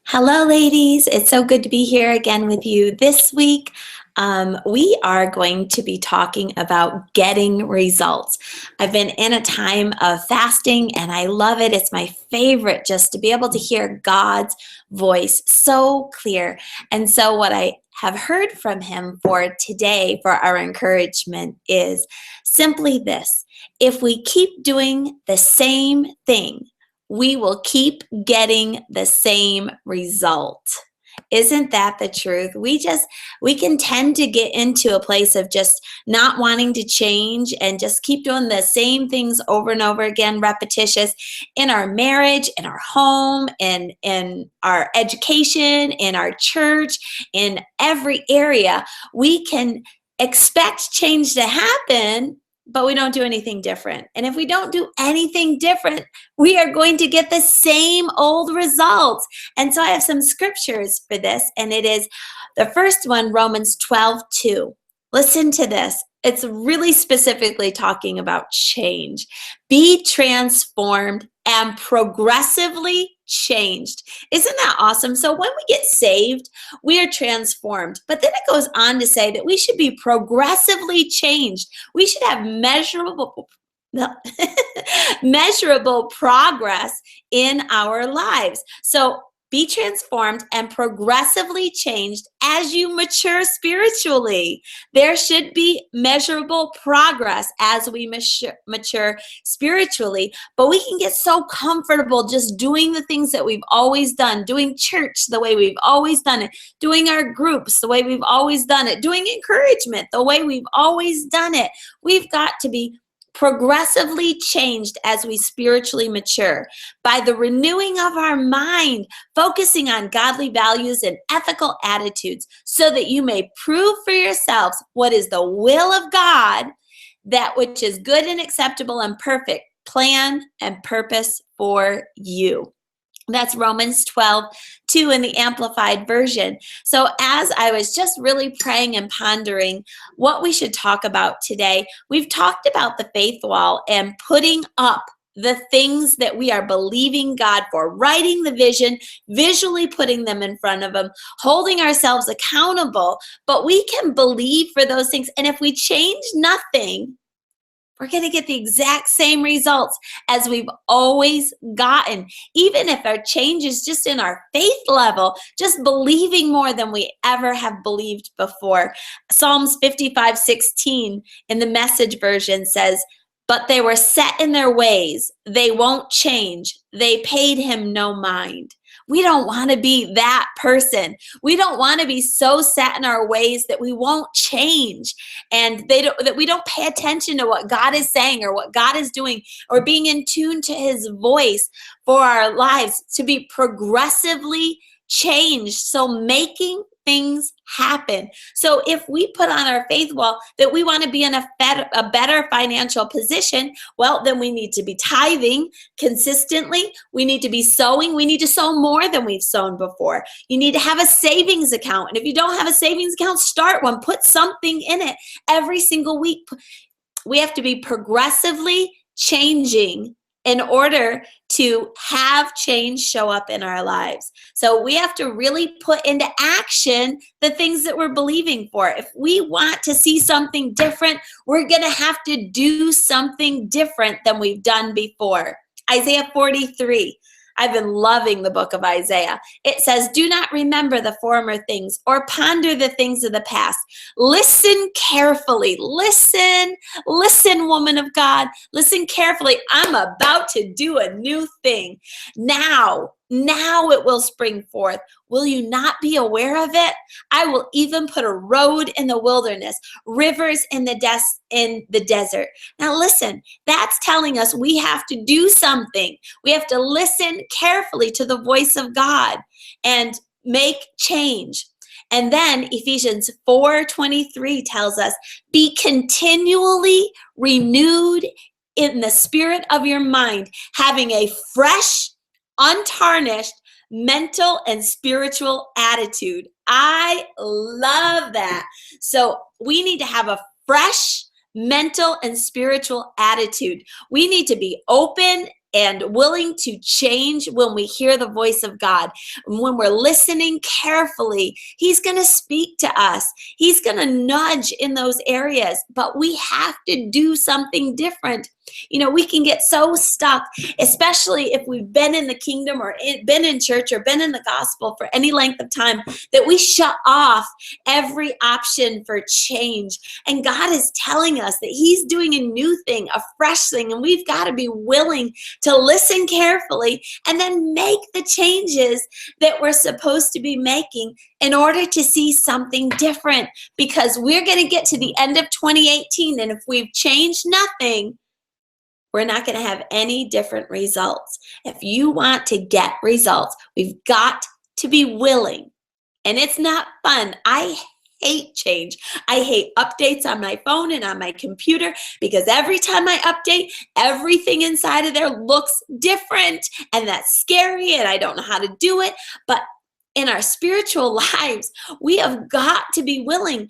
Hello, ladies. It's so good to be here again with you this week. We are going to be talking about getting results. I've been in a time of fasting and I love it. It's my favorite just to be able to hear God's voice so clear. And so, what I have heard from Him for today for our encouragement is simply this: if we keep doing the same thing, we will keep getting the same result. Isn't that the truth? We can tend to get into a place of just not wanting to change and just keep doing the same things over and over again, repetitious in our marriage, in our home, in our education, in our church, in every area. We can expect change to happen, but we don't do anything different. And if we don't do anything different, we are going to get the same old results. And so I have some scriptures for this, and it is the first one, Romans 12:2. Listen to this. It's really specifically talking about change. Be transformed and progressively changed. Isn't that awesome? So when we get saved, we are transformed. But then it goes on to say that we should be progressively changed. We should have measurable progress in our lives. So be transformed and progressively changed as you mature spiritually. There should be measurable progress as we mature spiritually, but we can get so comfortable just doing the things that we've always done, doing church the way we've always done it, doing our groups the way we've always done it, doing encouragement the way we've always done it. We've got to be progressively changed as we spiritually mature by the renewing of our mind, focusing on godly values and ethical attitudes, so that you may prove for yourselves what is the will of God, that which is good and acceptable and perfect plan and purpose for you. That's Romans 12:2 in the Amplified Version. So as I was just really praying and pondering what we should talk about today, we've talked about the faith wall and putting up the things that we are believing God for, writing the vision, visually putting them in front of Him, holding ourselves accountable. But we can believe for those things. And if we change nothing, we're going to get the exact same results as we've always gotten. Even if our change is just in our faith level, just believing more than we ever have believed before. Psalms 55:16 in the Message version says, "But they were set in their ways. They won't change. They paid Him no mind." We don't want to be that person. We don't want to be so set in our ways that we won't change, and that we don't pay attention to what God is saying or what God is doing, or being in tune to His voice for our lives to be progressively changed. So making things happen. So if we put on our faith wall that we want to be in a better financial position, well, then we need to be tithing consistently. We need to be sowing. We need to sow more than we've sown before. You need to have a savings account. And if you don't have a savings account, start one. Put something in it every single week. We have to be progressively changing in order to have change show up in our lives. So we have to really put into action the things that we're believing for. If we want to see something different, we're going to have to do something different than we've done before. Isaiah 43. I've been loving the book of Isaiah. It says, "Do not remember the former things or ponder the things of the past. Listen carefully." Listen, woman of God. Listen carefully. I'm about to do a new thing. Now it will spring forth. Will you not be aware of it? I will even put a road in the wilderness, rivers in the desert. Now listen, that's telling us we have to do something. We have to listen carefully to the voice of God and make change. And then Ephesians 4:23 tells us, "Be continually renewed in the spirit of your mind, having a fresh, untarnished mental and spiritual attitude." I love that. So we need to have a fresh mental and spiritual attitude. We need to be open and willing to change when we hear the voice of God. When we're listening carefully, He's going to speak to us. He's going to nudge in those areas, but we have to do something different. We can get so stuck, especially if we've been in the kingdom or been in church or been in the gospel for any length of time, that we shut off every option for change. And God is telling us that He's doing a new thing, a fresh thing, and we've got to be willing to listen carefully and then make the changes that we're supposed to be making in order to see something different, because we're going to get to the end of 2018, and if we've changed nothing, we're not going to have any different results. If you want to get results, we've got to be willing. And it's not fun. I hate change. I hate updates on my phone and on my computer, because every time I update, everything inside of there looks different, and that's scary, and I don't know how to do it. But in our spiritual lives, we have got to be willing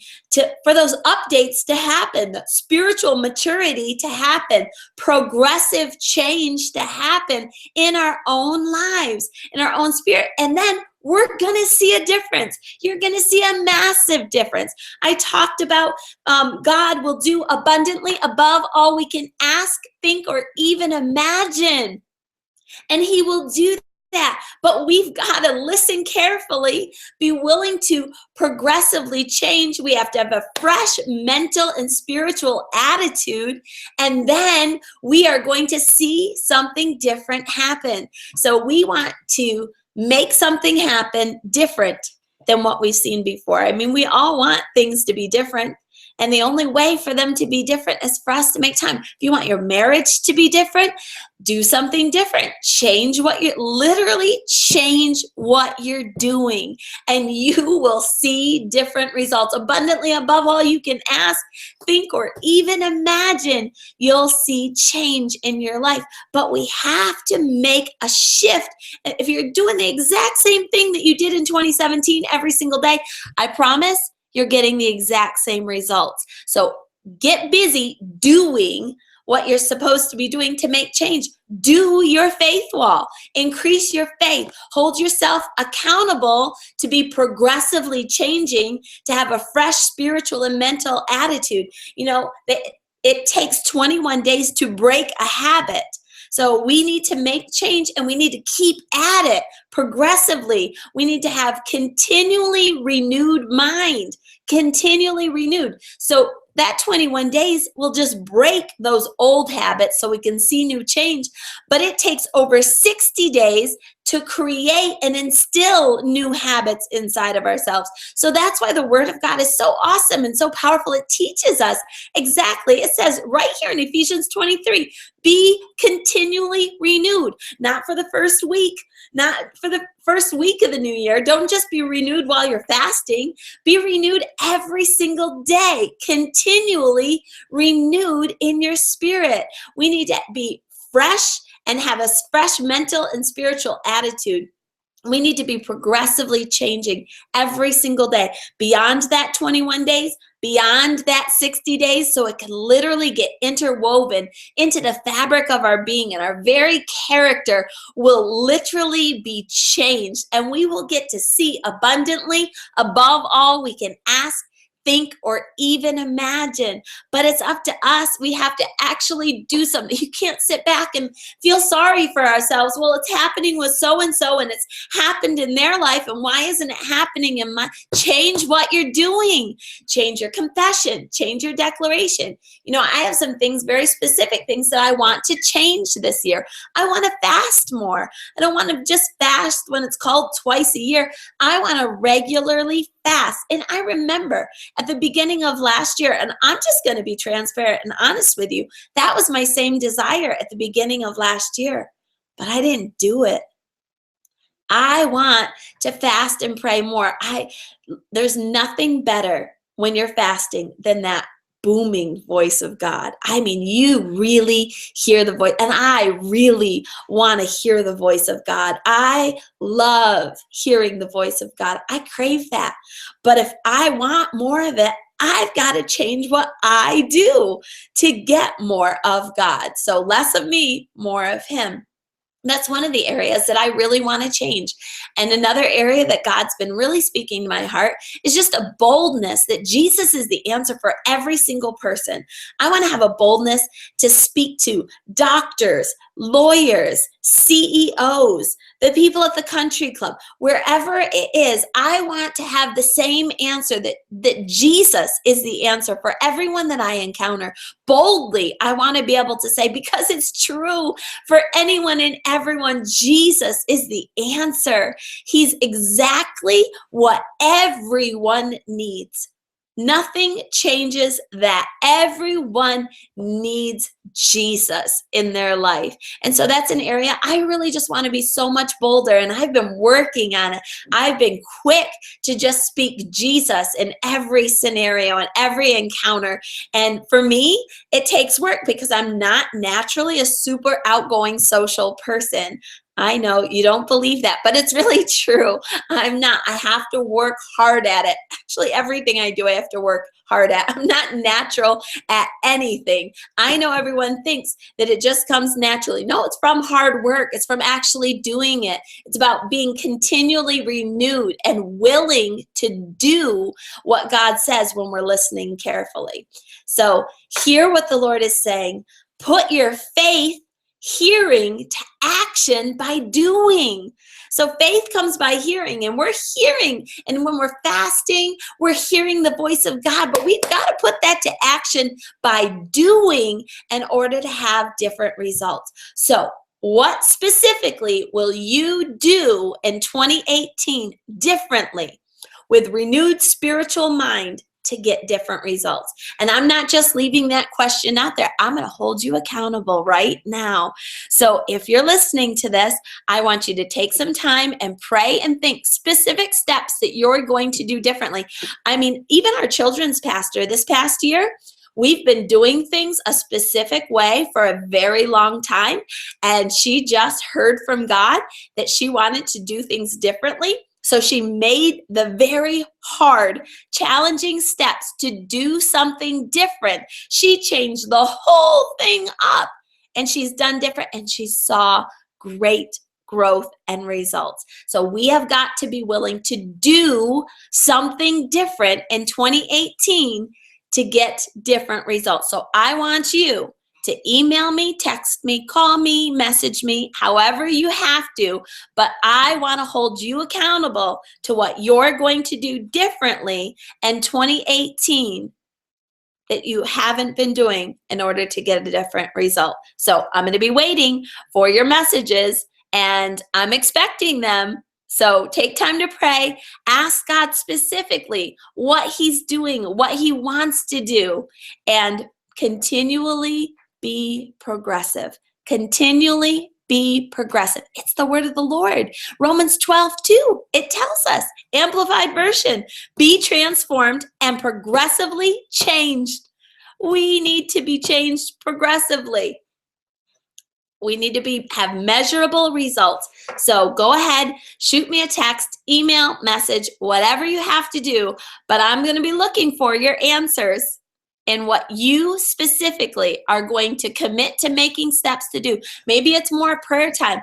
for those updates to happen, the spiritual maturity to happen, progressive change to happen in our own lives, in our own spirit. And then we're going to see a difference. You're going to see a massive difference. I talked about God will do abundantly above all we can ask, think, or even imagine. And He will do that, but we've got to listen carefully, be willing to progressively change. We have to have a fresh mental and spiritual attitude, and then we are going to see something different happen. So we want to make something happen different than what we've seen before. I mean, we all want things to be different. And the only way for them to be different is for us to make time. If you want your marriage to be different, do something different. Change what you're doing, and you will see different results. Abundantly above all you can ask, think, or even imagine, you'll see change in your life. But we have to make a shift. If you're doing the exact same thing that you did in 2017 every single day, I promise you're getting the exact same results. So get busy doing what you're supposed to be doing to make change. Do your faith wall. Increase your faith. Hold yourself accountable to be progressively changing, to have a fresh spiritual and mental attitude. It takes 21 days to break a habit. So we need to make change, and we need to keep at it progressively. We need to have continually renewed mind, continually renewed. So that 21 days will just break those old habits so we can see new change. But it takes over 60 days to create and instill new habits inside of ourselves. So that's why the Word of God is so awesome and so powerful. It teaches us exactly. It says right here in Ephesians 23, be continually renewed. Not for the first week, not for the first week of the new year. Don't just be renewed while you're fasting. Be renewed every single day, continually renewed in your spirit. We need to be fresh and have a fresh mental and spiritual attitude. We need to be progressively changing every single day, beyond that 21 days, beyond that 60 days, so it can literally get interwoven into the fabric of our being, and our very character will literally be changed, and we will get to see abundantly above all we can ask, think, or even imagine. But it's up to us. We have to actually do something. You can't sit back and feel sorry for ourselves. Well, it's happening with so-and-so, and it's happened in their life, and why isn't it happening in mine? Change what you're doing. Change your confession. Change your declaration. I have some things, very specific things that I want to change this year. I want to fast more. I don't want to just fast when it's called twice a year. I want to regularly fast. And I remember at the beginning of last year, and I'm just going to be transparent and honest with you, that was my same desire at the beginning of last year, but I didn't do it. I want to fast and pray more. There's nothing better when you're fasting than that booming voice of God. I mean, you really hear the voice, and I really want to hear the voice of God. I love hearing the voice of God. I crave that. But if I want more of it, I've got to change what I do to get more of God. So less of me, more of Him. That's one of the areas that I really want to change. And another area that God's been really speaking to my heart is just a boldness that Jesus is the answer for every single person. I want to have a boldness to speak to doctors, lawyers, CEOs, the people at the country club, wherever it is. I want to have the same answer that Jesus is the answer for everyone that I encounter. Boldly, I want to be able to say, because it's true for anyone and everyone, Jesus is the answer. He's exactly what everyone needs. Nothing changes that. Everyone needs Jesus in their life. And so that's an area I really just want to be so much bolder. And I've been working on it. I've been quick to just speak Jesus in every scenario and every encounter. And for me, it takes work because I'm not naturally a super outgoing social person. I know you don't believe that, but it's really true. I'm not. I have to work hard at it. Actually, everything I do, I have to work hard at. I'm not natural at anything. I know everyone thinks that it just comes naturally. No, it's from hard work. It's from actually doing it. It's about being continually renewed and willing to do what God says when we're listening carefully. So hear what the Lord is saying. Put your faith hearing to action by doing. So faith comes by hearing, and we're hearing. And when we're fasting, we're hearing the voice of God, but we've got to put that to action by doing in order to have different results. So what specifically will you do in 2018 differently with renewed spiritual mind to get different results? And I'm not just leaving that question out there. I'm going to hold you accountable right now. So if you're listening to this, I want you to take some time and pray and think specific steps that you're going to do differently. I mean, even our children's pastor this past year, we've been doing things a specific way for a very long time. And she just heard from God that she wanted to do things differently. So she made the very hard, challenging steps to do something different. She changed the whole thing up, and she's done different, and she saw great growth and results. So we have got to be willing to do something different in 2018 to get different results. So I want you to email me, text me, call me, message me, however you have to, but I want to hold you accountable to what you're going to do differently in 2018 that you haven't been doing in order to get a different result. So I'm going to be waiting for your messages, and I'm expecting them. So take time to pray. Ask God specifically what He's doing, what He wants to do, and continually be progressive. Continually be progressive. It's the word of the Lord. Romans 12:2. It tells us, Amplified Version, be transformed and progressively changed. We need to be changed progressively. We need to have measurable results. So go ahead, shoot me a text, email, message, whatever you have to do, but I'm going to be looking for your answers and what you specifically are going to commit to making steps to do. Maybe it's more prayer time,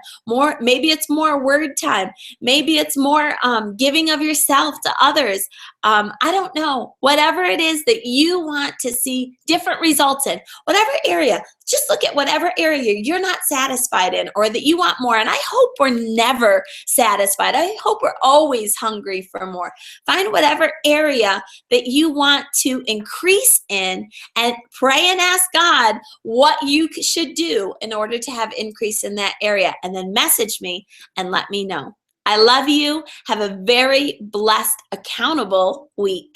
maybe it's more word time, maybe it's more giving of yourself to others. I don't know. Whatever it is that you want to see different results in, whatever area, just look at whatever area you're not satisfied in or that you want more. And I hope we're never satisfied. I hope we're always hungry for more. Find whatever area that you want to increase in and pray and ask God what you should do in order to have increase in that area. And then message me and let me know. I love you. Have a very blessed, accountable week.